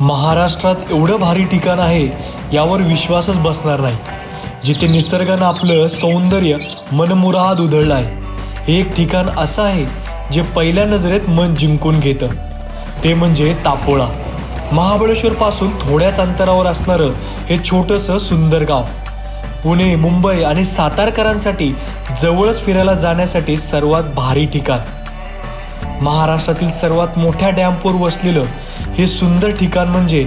महाराष्ट्रात एवढं भारी ठिकाण आहे यावर विश्वासच बसणार नाही, जिथे निसर्गानं आपलं सौंदर्य मनमुराद उधळलं आहे. हे एक ठिकाण असं आहे जे पहिल्या नजरेत मन जिंकून घेतं. ते म्हणजे तापोळा. महाबळेश्वरपासून थोड्याच अंतरावर असणारं हे छोटंसं सुंदर गाव पुणे, मुंबई आणि सातारकरांसाठी जवळच फिरायला जाण्यासाठी सर्वात भारी ठिकाण. महाराष्ट्रातील सर्वात मोठ्या डॅमवर वसलेलं हे सुंदर ठिकाण म्हणजे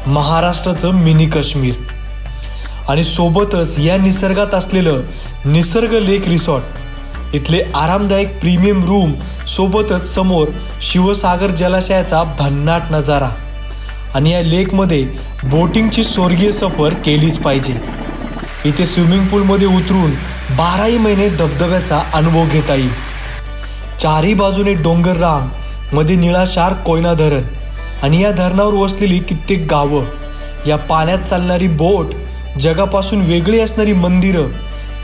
महाराष्ट्राचं मिनी काश्मीर. आणि सोबतच या निसर्गात असलेलं निसर्ग लेक रिसॉर्ट. इथले आरामदायक प्रीमियम रूम सोबतच समोर शिवसागर जलाशयाचा भन्नाट नजारा. आणि या लेकमध्ये बोटिंगची स्वर्गीय सफर केलीच पाहिजे. इथे स्विमिंग पूलमध्ये उतरून 12ही महिने धबधब्याचा अनुभव घेता येईल. चारही बाजूने डोंगर रांग, मध्ये निळाशार कोयना धरण आणि या धरणावर वसलेली कित्येक गावं, या पाण्यात चालणारी बोट, जगापासून वेगळी असणारी मंदिरं,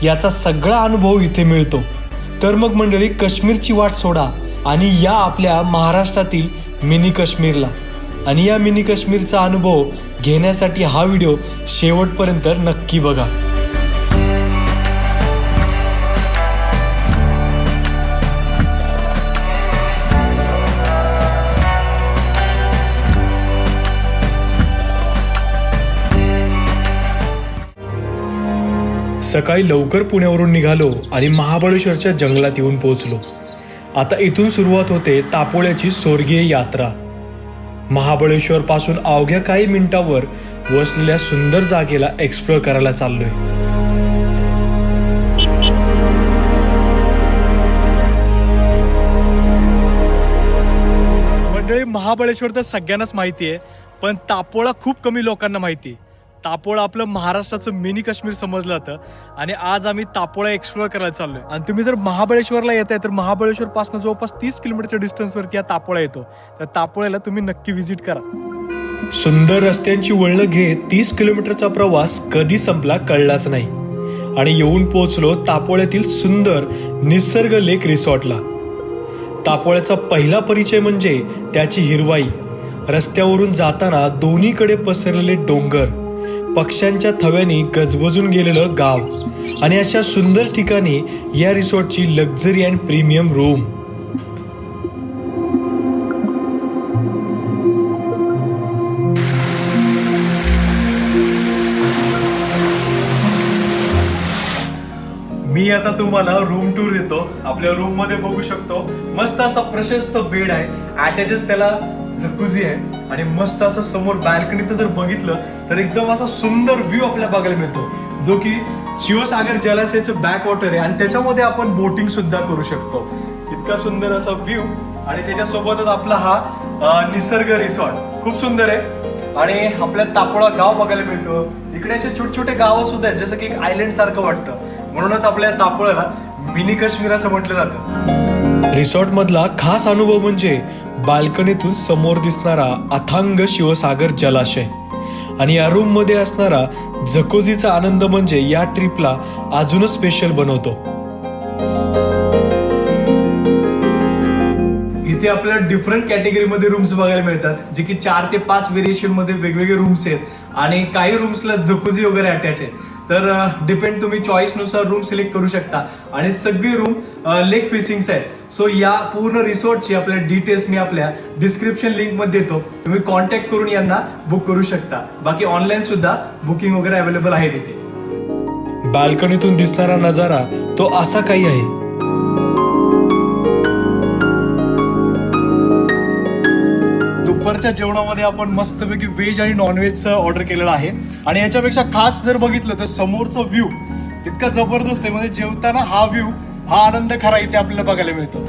याचा सगळा अनुभव इथे मिळतो. तर मग मंडळी, काश्मीरची वाट सोडा आणि या आपल्या महाराष्ट्रातील मिनी काश्मीरला. आणि या मिनी काश्मीरचा अनुभव घेण्यासाठी हा व्हिडिओ शेवटपर्यंत नक्की बघा. सकाळी लवकर पुण्यावरून निघालो आणि महाबळेश्वरच्या जंगलात येऊन पोहोचलो. आता इथून सुरुवात होते तापोळ्याची स्वर्गीय यात्रा. महाबळेश्वर पासून अवघ्या काही मिनिटावर वसलेल्या सुंदर जागेला एक्सप्लोर करायला चाललोय. मंडळी, महाबळेश्वर तर सगळ्यांनाच माहिती आहे, पण तापोळा खूप कमी लोकांना माहिती आहे. तापोळा आपलं महाराष्ट्राचं मिनी काश्मीर समजलं जातं आणि आज आम्ही तापोळा एक्सप्लोअर करायला चाललोय. आणि तुम्ही जर महाबळेश्वरला येताय तर महाबळेश्वर पासून जवळपास 30 किलोमीटरच्या डिस्टन्सवरती हा तापोळा येतो. तर तापोळ्याला तुम्ही नक्की व्हिजिट करा. सुंदर रस्त्यांची वळणं घेत 30 किलोमीटरचा प्रवास कधी संपला कळलाच नाही आणि येऊन पोहोचलो तापोळ्यातील सुंदर निसर्ग लेक रिसॉर्टला. तापोळ्याचा पहिला परिचय म्हणजे त्याची हिरवाई. रस्त्यावरून जाताना दोन्हीकडे पसरलेले डोंगर, पक्ष्यांच्या थव्याने गजबजून गेलेलं गाव आणि अशा सुंदर ठिकाणी या रिसॉर्टची लक्झरी अँड प्रीमियम रूम. मी आता तुम्हाला रूम टूर देतो. आपल्या रूम मध्ये बघू शकतो मस्त असा प्रशस्त बेड आहे, अटॅचच त्याला जकुझी आहे आणि मस्त असं समोर बॅल्कनीत जर बघितलं तर एकदम असा सुंदर व्ह्यू आपल्याला बघायला मिळतो, जो की शिवसागर जलाशयाचं बॅक वॉटर आहे आणि त्याच्यामध्ये आपण बोटिंग सुद्धा करू शकतो. इतका सुंदर असा व्ह्यू आणि त्याच्यासोबतच आपला हा निसर्ग रिसॉर्ट खूप सुंदर आहे. आणि आपल्या तापोळा गाव बघायला मिळतं. इकडे असे छोटे छोटे गावं सुद्धा आहेत, जसं की एक आयलंड सारखं वाटतं. म्हणूनच आपल्या तापोळ्याला मिनी काश्मीर असं म्हटलं जातं. रिसॉर्ट मधला खास अनुभव म्हणजे बाल्कनीतून समोर दिसणारा अथांग शिवसागर जलाशय आणि या रूम मध्ये असणारा जकोजीचा आनंद म्हणजे या ट्रिपला अजूनच स्पेशल बनवतो. इथे आपल्याला डिफरंट कॅटेगरीमध्ये रूम्स बघायला मिळतात, जे की 4 ते 5 व्हेरिएशन मध्ये वेगवेगळे रूम्स आहेत आणि काही रूम्सला जकुझी वगैरे अटॅच आहे. तर डिपेंड तुम्ही चॉईस नुसार रूम सिलेक्ट करू शकता आणि सगळी रूम लेक फेसिंग्स आहेत. सो या पूर्ण रिसॉर्टची आपल्या डिटेल्स मी आपल्या डिस्क्रिप्शन लिंक मध्ये देतो. तुम्ही कॉन्टॅक्ट करून यांना बुक करू शकता. बाकी ऑनलाईन सुद्धा बुकिंग वगैरे अवेलेबल आहे तिथे. बाल्कनीतून दिसणारा नजारा तो असा काही आहे. दुपारच्या जेवणामध्ये आपण मस्तपैकी व्हेज आणि नॉनव्हेजचं ऑर्डर केलेलं आहे आणि याच्यापेक्षा खास जर बघितलं तर समोरचा व्ह्यू इतका जबरदस्त आहे. म्हणजे जेवताना हा व्ह्यू, हा आनंद खरा इथे आपल्याला बघायला मिळतो.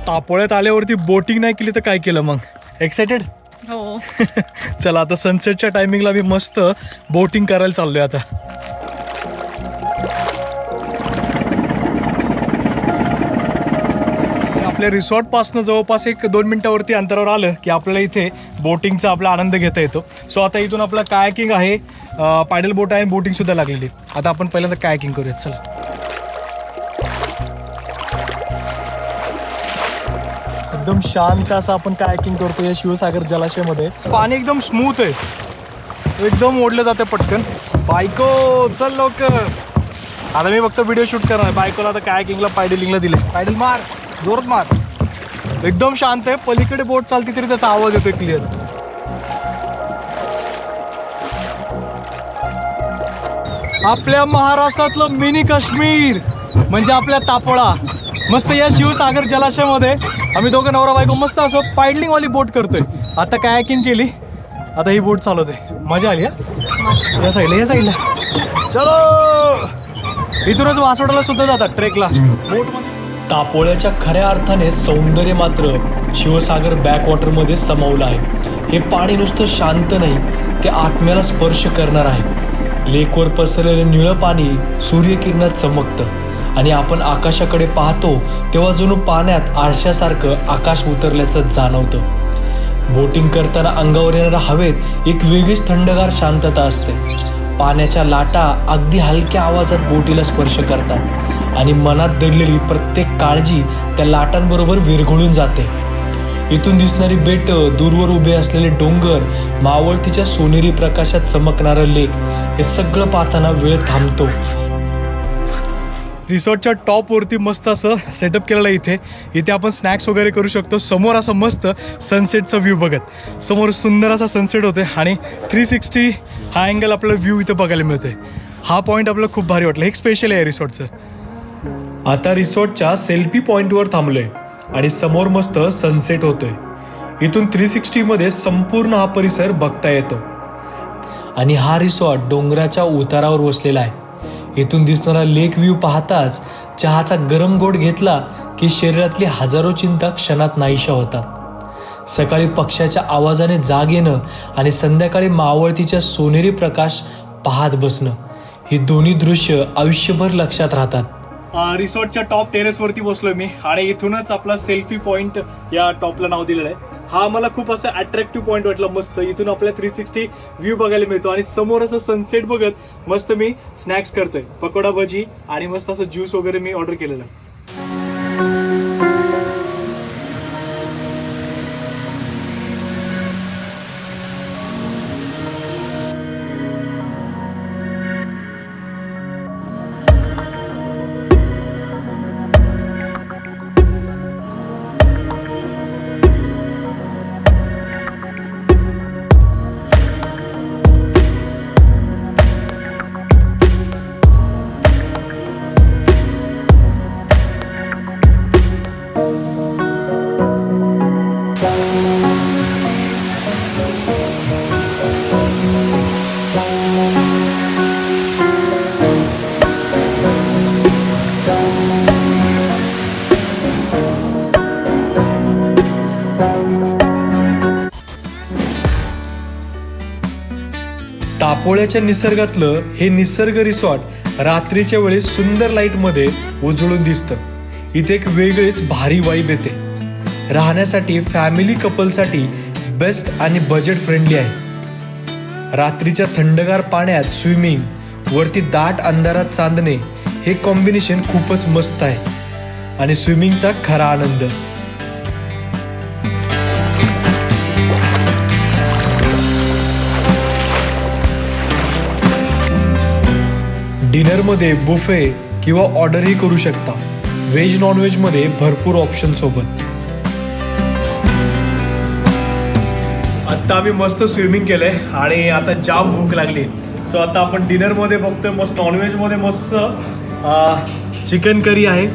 तापोळ्यात आल्यावरती बोटिंग नाही केली तर काय केलं मग? एक्साइटेड? हो. चला आता सनसेटच्या टायमिंगला मी मस्त बोटिंग करायला चाललोय आता. आपल्या रिसॉर्टपासनं जवळपास 1-2 मिनटावरती अंतरावर आलं की आपल्याला इथे बोटिंगचा आपला आनंद घेता येतो. सो आता इथून आपला कायाकिंग आहे, पॅडल बोट आहे, बोटिंगसुद्धा लागलेली. आता आपण पहिल्यांदा कायाकिंग करूयात. चला. एकदम शांत असं आपण कायाकिंग करतो या शिवसागर जलाशयामध्ये. पाणी एकदम स्मूथ आहे, एकदम ओढलं जातं पटकन. बायको चल लवकर. आता मी फक्त व्हिडिओ शूट करणार. बायकोला आता कायाकिंगला पॅडलिंगला दिले. पॅडल मार, जोरात मार. एकदम शांत आहे. पलीकडे बोट चालते तरी त्याचा आवाज येतोय क्लिअर. आपल्या महाराष्ट्रातलं मिनी काश्मीर म्हणजे आपल्या तापोळा. मस्त या शिवसागर जलाशयामध्ये आम्ही दोघं नवरा बायको मस्त असं पॅडलिंगवाली बोट करतोय. आता कायाकिंग केली, आता ही बोट चालवते. मजा आली. या साईडला, या साईडला. चलो. इथूनच वासोटाला सुद्धा जातात ट्रेकला बोटमध्ये. तापोळ्याच्या खऱ्या अर्थाने सौंदर्य मात्र शिवसागर बॅकवॉटरमध्ये समावलं आहे. हे पाणी नुसतं शांत नाही, ते आत्म्याला स्पर्श करणार आहे. लेकवर पसरलेलं निळं पाणी सूर्यकिरणात चमकतं आणि आपण आकाशाकडे पाहतो तेव्हा जणू पाण्यात आरशासारखं आकाश उतरल्याचं जाणवतं. बोटिंग करताना अंगावर येणाऱ्या हवेत एक वेगळीच थंडगार शांतता असते. पाण्याच्या लाटा अगदी हलक्या आवाजात बोटीला स्पर्श करतात आणि मनात दडलेली प्रत्येक काळजी त्या लाटांबरोबर विरघळून जाते. इथून दिसणारी बेटं, दूरवर उभे असलेले डोंगर, मावळतीच्या सोनेरी प्रकाशात चमकणारं लेक, हे सगळं पाहताना वेळ थांबतो. रिसॉर्टच्या टॉपवरती मस्त असं सेटअप केलेलं आहे. इथे आपण स्नॅक्स वगैरे करू शकतो. समोर असं मस्त सनसेटचा व्ह्यू बघत समोर सुंदर असा सनसेट होते आणि 360 हा अँगल आपल्याला व्ह्यू इथं बघायला मिळते. हा पॉईंट आपल्याला खूप भारी वाटला. एक स्पेशल आहे रिसॉर्टचं. आता रिसॉर्टच्या सेल्फी पॉईंटवर थांबलोय आणि समोर मस्त सनसेट होतोय. इथून 360 संपूर्ण हा परिसर बघता येतो आणि हा रिसॉर्ट डोंगराच्या उतारावर वसलेला आहे. इथून दिसणारा लेक व्ह्यू पाहताच चहाचा गरम घोट घेतला की शरीरातली हजारो चिंता क्षणात नाहीशा होतात. सकाळी पक्ष्याच्या आवाजाने जाग येणं आणि संध्याकाळी मावळतीच्या सोनेरी प्रकाश पाहत बसणं, ही दोन्ही दृश्य आयुष्यभर लक्षात राहतात. रिसॉर्टच्या टॉप टेरेसवरती बसलोय मी आणि इथूनच आपला सेल्फी पॉईंट या टॉपला नाव दिलेलं आहे. हा मला खूप असं अट्रॅक्टिव्ह पॉईंट वाटला. मस्त इथून आपल्या 360 व्ह्यू बघायला मिळतो आणि समोर असं सनसेट बघत मस्त मी स्नॅक्स करतोय. पकोडा भजी आणि मस्त असं ज्यूस वगैरे मी ऑर्डर केलेलं आहे. तापोळ्याच्या निसर्गातलं हे निसर्ग रिसॉर्ट रात्रीच्या वेळेस सुंदर लाईटमध्ये उजळून दिसतं. इथे एक वेगळीच भारी वाईब येते. राहण्यासाठी फॅमिली कपलसाठी बेस्ट आणि बजेट फ्रेंडली आहे. रात्रीच्या थंडगार पाण्यात स्विमिंग, वरती दाट अंधारात चांदणे, हे कॉम्बिनेशन खूपच मस्त आहे आणि स्विमिंगचा खरा आनंद. डिनरमध्ये बुफे किंवा ऑर्डरही करू शकता. व्हेज नॉनव्हेजमध्ये भरपूर ऑप्शन सोबत. आत्ता आम्ही मस्त स्विमिंग केलंय आणि आता जाम भूक लागली. सो आता आपण डिनरमध्ये बघतोय मस्त नॉनव्हेजमध्ये मस्त चिकन करी आहे,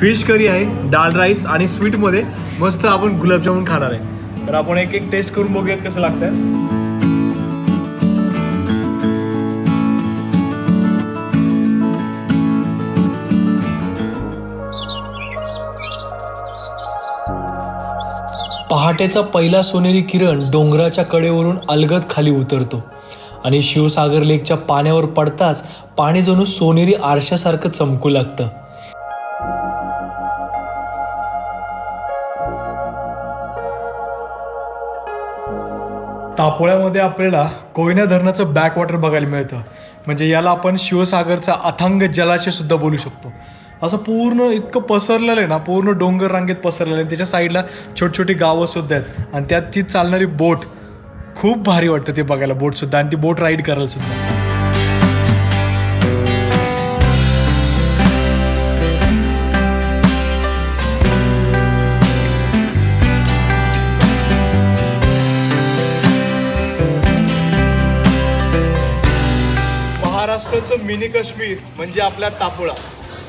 फिश करी आहे, डाळ राईस आणि स्वीटमध्ये मस्त आपण गुलाबजामुन खाणार आहे. तर आपण एक एक टेस्ट करून बघूयात कसं लागतंय. पहाटेचा पहिला सोनेरी किरण डोंगराच्या कडेवरून अलगद खाली उतरतो आणि शिवसागर लेकच्या पाण्यावर पडताच पाणी जणू सोनेरी आरशासारखं चमकू लागतं. तापोळ्यामध्ये आपल्याला कोयना धरणाचं बॅकवॉटर बघायला मिळतं. म्हणजे याला आपण शिवसागरचा अथांग जलाशय सुद्धा बोलू शकतो. असं पूर्ण इतकं पसरलेलं आहे ना, पूर्ण डोंगर रांगेत पसरलेलं आहे. त्याच्या साईडला छोटी छोटी गावं सुद्धा आहेत आणि त्यात ती चालणारी बोट खूप भारी वाटतं ते बघायला, बोटसुद्धा, आणि ती बोट राईड करायला सुद्धा. महाराष्ट्राचं मिनी काश्मीर म्हणजे आपला तापोळा.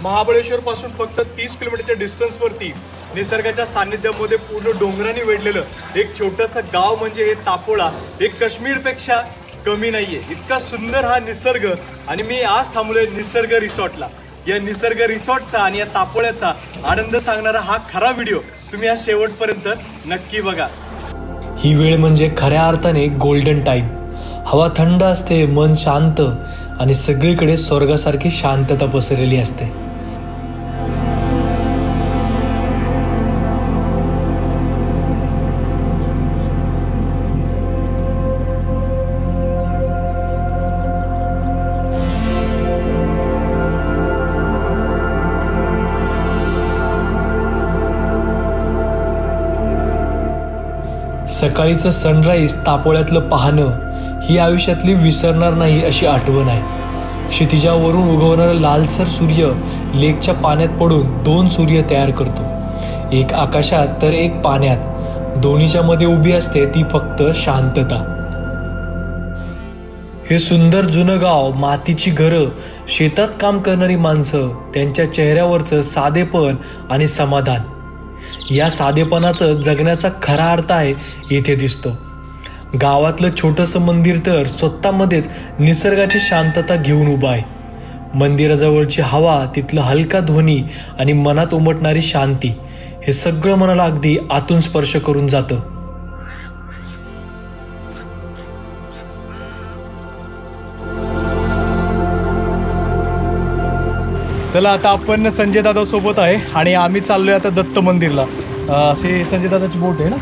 महाबळेश्वर पासून फक्त 30 किलोमीटरच्या डिस्टन्सवरती निसर्गाच्या सान्निध्यामध्ये पूर्ण डोंगरांनी वेढलेलं एक छोटंसं गाव म्हणजे हे तापोळा. हे काश्मीरपेक्षा कमी नाहीये. इतका सुंदर हा निसर्ग. आणि मी आज थांबलोय निसर्ग रिसॉर्टला. या निसर्ग रिसॉर्टचा आणि या तापोळ्याचा आनंद सांगणारा हा खरा व्हिडिओ तुम्ही आज शेवटपर्यंत नक्की बघा. ही वेळ म्हणजे खऱ्या अर्थाने गोल्डन टाईम. हवा थंड असते, मन शांत आणि सगळीकडे स्वर्गासारखी शांतता पसरलेली असते. सकाळीचं सनराईज तापोळ्यातलं पाहणं ही आयुष्यातली विसरणार नाही अशी आठवण आहे. क्षितिजावरून उगवणारा लालसर सूर्य लेकच्या पाण्यात पडून 2 सूर्य तयार करतो. एक आकाशात तर एक पाण्यात. दोन्हीच्या मध्ये उभी असते ती फक्त शांतता. हे सुंदर जुनं गाव, मातीची घरं, शेतात काम करणारी माणसं, त्यांच्या चेहऱ्यावरचं साधेपण आणि समाधान, या साधेपणाचं जगण्याचा खरा अर्थ आहे इथे दिसतो. गावातलं छोटंसं मंदिर तर स्वतःमध्येच निसर्गाची शांतता घेऊन उभं आहे. मंदिराजवळची हवा, तिथलं हलका ध्वनी आणि मनात उमटणारी शांती, हे सगळं मनाला अगदी आतून स्पर्श करून जातं. चला, आता आपण संजय दादा सोबत आहे आणि आम्ही चाललोय आता दत्त मंदिरला. असे संजय दादाची बोट आहे ना.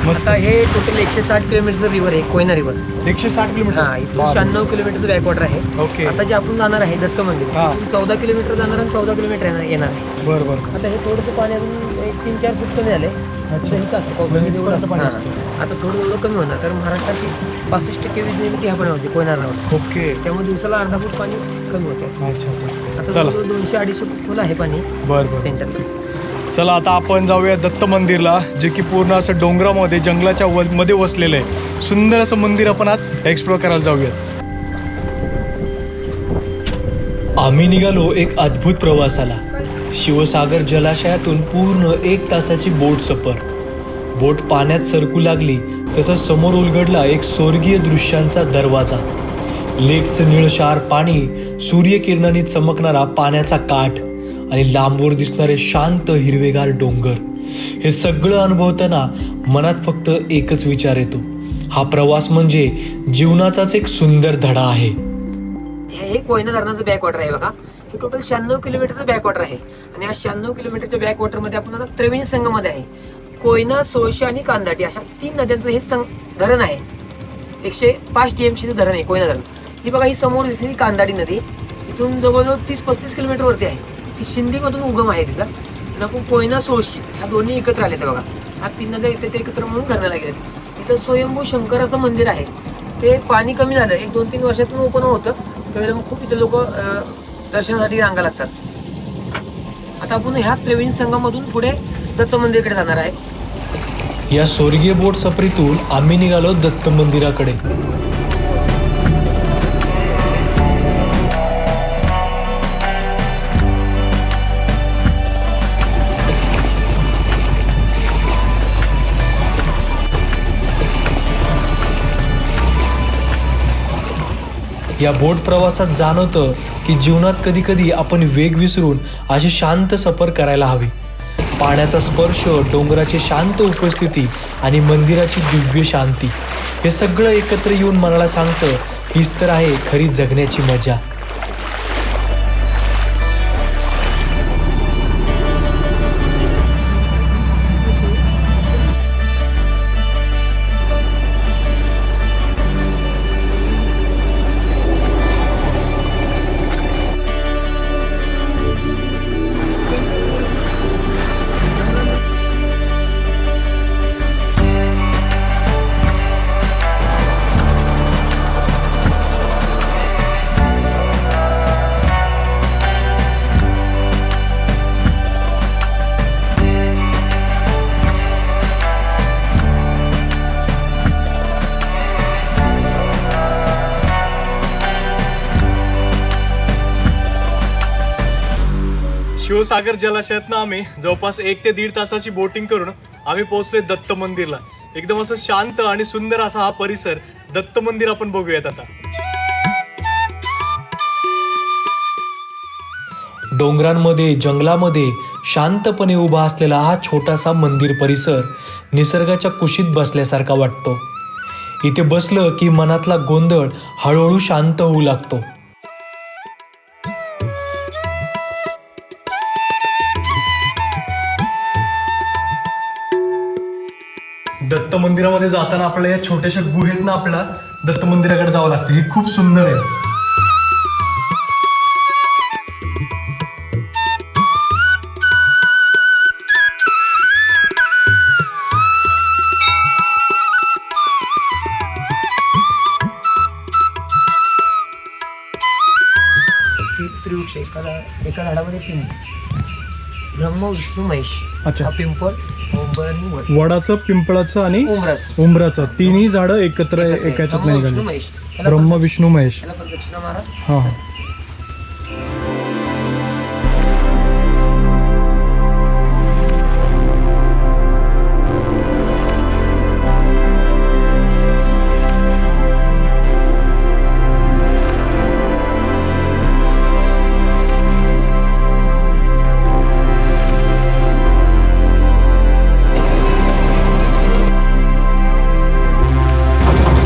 मस्त. हे टोटल 160 किलोमीटर रिव्हर आहे, कोयना रिव्हर. 160 किलोमीटर. हा, इथून 96 किलोमीटर बॅकवॉटर आहे. ओके. आता जे आपण जाणार आहे दत्त मंदिर, हा. 14 किलोमीटर जाणार आणि 14 किलोमीटर येणार आहे. बरं बरं. आता हे थोडंसं पाणी अजून 3-4 फूट कमी झाले. आता थोडं एवढं कमी होणार, कारण महाराष्ट्राची 65% वीज निर्मिती ह्या पाण्यावरती, कोयना नदीवर. ओके. त्यामुळे दिवसाला अर्धा फूट पाणी कमी होते. अच्छा अच्छा. आता चला. 200-250 फूट खोल आहे पाणी बरं बरं. सेंटर. चला, आता आपण जाऊया दत्त मंदिरला, जे की पूर्ण असं डोंगरामध्ये जंगलाच्या मध्ये वसलेलं आहे. सुंदर असं मंदिर आपण आज एक्सप्लोर करायला जाऊयात. आम्ही निघालो एक अद्भुत प्रवासाला. शिवसागर जलाशयातून पूर्ण 1 तासाची बोट सफर. बोट पाण्यात सरकू लागली तसं समोर उलगडला एक स्वर्गीय दृश्यांचा दरवाजा. लेकचं निळशार पाणी, सूर्यकिरणांनी चमकणारा पाण्याचा काठ आणि लांबवर दिसणारे शांत हिरवेगार डोंगर, हे सगळं अनुभवताना मनात फक्त एकच विचार येतो. हा प्रवास म्हणजे जीवनाचाच एक सुंदर धडा आहे. हे कोयना धरणाचं बॅकवॉटर आहे बघा. हे टोटल 96 किलोमीटरचं बॅकवॉटर आहे. आणि या 96 किलोमीटरच्या बॅकवॉटर मध्ये आपण आता त्रिवेणी संगममध्ये आहे. कोयना, सोळशी आणि कांदाटी अशा 3 नद्यांचं हे धरण आहे. 105 TMC धरण आहे कोयना धरण. ही बघा, ही समोर दिसली कांदाटी नदी. इथून जवळजवळ 30-35 किलोमीटर वरती आहे. ती शिंदीमधून उगम आहे तिचा. आणि आपण कोयना, सोळशी ह्या दोन्ही एकत्र आले ते बघा. ह्या 3 नद्या इथे ते एकत्र म्हणून धरणाला गेलेत. इथं स्वयंभू शंकराचं मंदिर आहे. ते पाणी कमी झालं, 1-2-3 वर्षातून ओपन होतं. त्यावेळेला खूप इथे लोक दर्शनासाठी रांगा लागतात. आता आपण ह्या त्रिवेणी संगममधून पुढे दत्त मंदिरकडे जाणार आहे. या स्वर्गीय बोट सफरीतून आम्ही निघालो दत्त मंदिराकडे. या बोट प्रवासात जाणवतं की जीवनात कधी कधी आपण वेग विसरून अशी शांत सफर करायला हवी. पाण्याचा स्पर्श, डोंगराची शांत उपस्थिती आणि मंदिराची दिव्य शांती, हे सगळं एकत्र येऊन मनाला सांगतं, हीच तर आहे खरी जगण्याची मजा. शिवसागर जलाशयातनं आम्ही जवळपास 1 ते 1.5 तासाची बोटिंग करून आम्ही पोहोचलोय दत्त मंदिरला. एकदम असं शांत आणि सुंदर असा हा परिसर दत्त मंदिर आपण बघूयात आता. डोंगरांमध्ये जंगलामध्ये शांतपणे उभा असलेला हा छोटासा मंदिर परिसर निसर्गाच्या कुशीत बसल्यासारखा वाटतो. इथे बसलं की मनातला गोंधळ हळूहळू शांत होऊ लागतो. दत्त मंदिरामध्ये जाताना आपल्याला या छोट्याशा गुहेतनं आपल्याला दत्त मंदिराकडे जावं लागतं. हे खूप सुंदर आहे. त्रिवृक्ष एका झाडामध्ये 3 ब्रह्म विष्णू महेश. अच्छा. हा पिंपळ, ओंबर आणि वड. वडाचं, पिंपळाचं आणि उंबराचं. उंबराचं तिन्ही झाडं एकत्र एकाच्यात ब्रह्म नाही विष्णू निघाली. महेश. ब्रह्म विष्णू महेश. त्याला प्रदक्षिणा मारा. हा हा.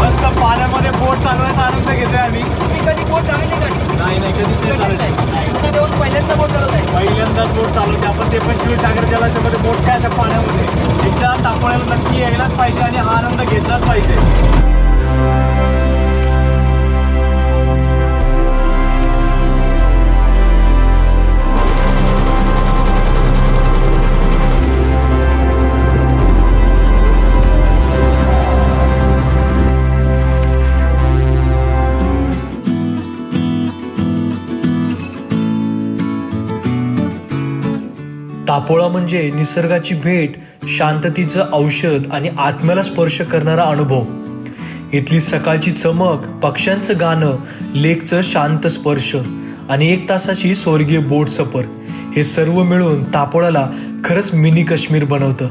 मस्त पाण्यामध्ये बोट चालवायचा आनंद घेतोय आम्ही. तुम्ही कधी बोट चालवली का? नाही कधीच नाही चालवली. पुन्हा देऊन पहिल्यांदा बोट चालवत आहे. पहिल्यांदाच बोट चालवते आपण, ते पण शिवसागर जलाशयामध्ये बोट काय त्या पाण्यामध्ये. एकदा तापोळ्याला नक्की यायलाच पाहिजे आणि हा आनंद घेतलाच पाहिजे. तापोळा म्हणजे निसर्गाची भेट, शांततेचं औषध आणि आत्म्याला स्पर्श करणारा अनुभव. इथली सकाळची चमक, पक्ष्यांचं गाणं, लेकचं शांत स्पर्श आणि 1 तासाची स्वर्गीय बोट सफर, हे सर्व मिळून तापोळाला खरंच मिनी काश्मीर बनवतं.